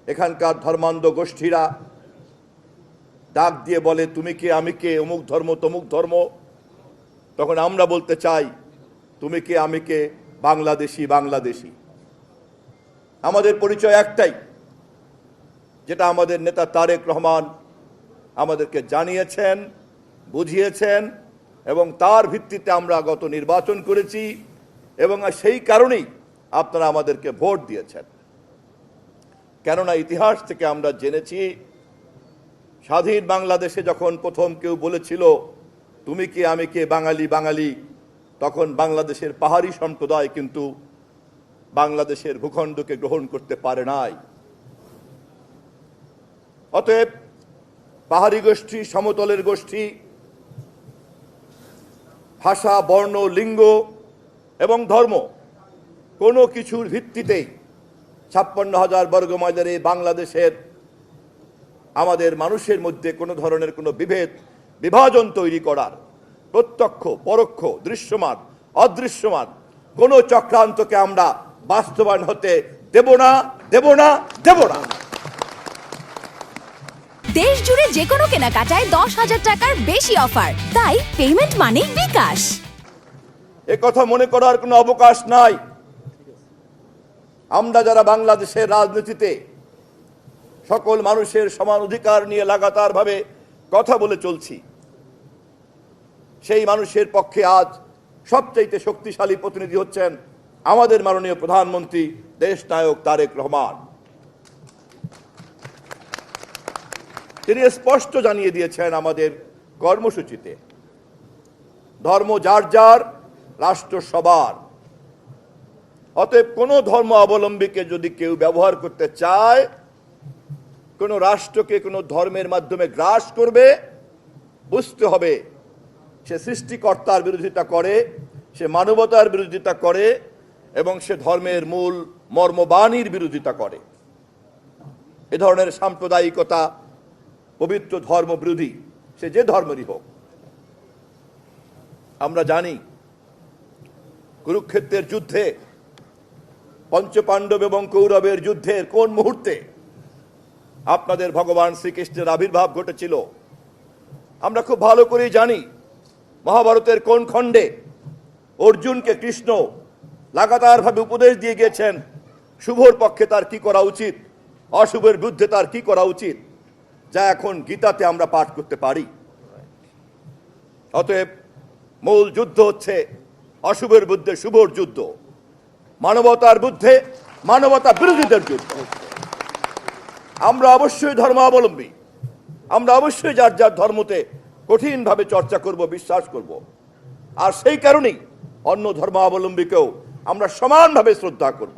এখানকার ধর্মান্ধ গোষ্ঠীরা ডাক দিয়ে বলে তুমি কে আমি কে, অমুক ধর্ম তমুক ধর্ম, তখন আমরা বলতে চাই তুমি কে আমি কে, বাংলাদেশি বাংলাদেশি। আমাদের পরিচয় একটাই, যেটা আমাদের নেতা তারেক রহমান আমাদেরকে জানিয়েছেন, বুঝিয়েছেন, এবং তার ভিত্তিতে আমরা গত নির্বাচন করেছি, এবং সেই কারণেই আপনারা আমাদেরকে ভোট দিয়েছেন। কেননা ইতিহাস থেকে আমরা জেনেছি, স্বাধীন বাংলাদেশে যখন প্রথম কেউ বলেছিল তুমি কে আমি কে, বাঙালি বাঙালি, তখন বাংলাদেশের পাহাড়ি সম্প্রদায় কিন্তু বাংলাদেশের ভূখণ্ডকে গ্রহণ করতে পারে নাই। অতএব পাহাড়ি গোষ্ঠী, সমতলের গোষ্ঠী, ভাষা, বর্ণ, লিঙ্গ এবং ধর্ম কোনো কিছুর ভিত্তিতেই 56,000 বর্গ মাইলের এই বাংলাদেশের আমাদের মানুষের মধ্যে কোনো ধরনের কোনো বিভাজন তৈরি করার প্রত্যক্ষ পরোক্ষ দৃশ্যমান অদৃশ্যমান কোনো চক্রান্তকে আমরা বাস্তবায়ন হতে দেব না, দেব না, দেব না। দেশ জুড়ে যে কোনো কেনাকাটায় 10,000 টাকার বেশি অফার, তাই পেমেন্ট মানেই বিকাশ। এ কথা মনে করার কোনো অবকাশ নাই। আমরা যারা বাংলাদেশের রাজনীতিতে সকল মানুষের সমান অধিকার নিয়ে লাগাতারভাবে কথা বলে চলছি, সেই মানুষের পক্ষে আজ সবচাইতে শক্তিশালী প্রতিনিধি হচ্ছেন আমাদের মাননীয় প্রধানমন্ত্রী দেশনায়ক তারেক রহমান। তিনি স্পষ্ট জানিয়ে দিয়েছেন আমাদের কর্মসূচিতে, ধর্ম যার যার, রাষ্ট্র সবার। অতএব কোনো ধর্ম অবলম্বীকে যদি কেউ ব্যবহার করতে চায়, কোনো রাষ্ট্রকে কোনো ধর্মের মাধ্যমে গ্রাস করবে, বুঝতে হবে সে সৃষ্টিকর্তার বিরোধিতা করে, সে মানবতার বিরোধিতা করে, এবং সে ধর্মের মূল মর্মবাণীর বিরোধিতা করে। এ ধরনের সাম্প্রদায়িকতা পবিত্র ধর্ম বিরোধী, সে যে ধর্মেরই হোক। আমরা জানি কুরুক্ষেত্রের যুদ্ধে, পঞ্চপাণ্ডব এবং কৌরবের যুদ্ধের কোন মুহূর্তে আপনাদের ভগবান শ্রীকৃষ্ণের আবির্ভাব ঘটেছিল আমরা খুব ভালো করেই জানি। মহাভারতের কোন খণ্ডে অর্জুনকে কৃষ্ণ লাগাতারভাবে উপদেশ দিয়ে গিয়েছেন শুভর পক্ষে তার কি করা উচিত, অশুভের বিরুদ্ধে তার কি করা উচিত, যা এখন গীতাতে আমরা পাঠ করতে পারি। অতএব মূল যুদ্ধ হচ্ছে অশুভের বিরুদ্ধে শুভর যুদ্ধ, মানবতার বিরুদ্ধে মানবতা বিরোধীদের যুদ্ধ। আমরা অবশ্যই ধর্মাবলম্বী, আমরা অবশ্যই যার যার ধর্মতে কঠিনভাবে চর্চা করব, বিশ্বাস করব, আর সেই কারণেই অন্য ধর্মাবলম্বীকেও আমরা সমানভাবে শ্রদ্ধা করব।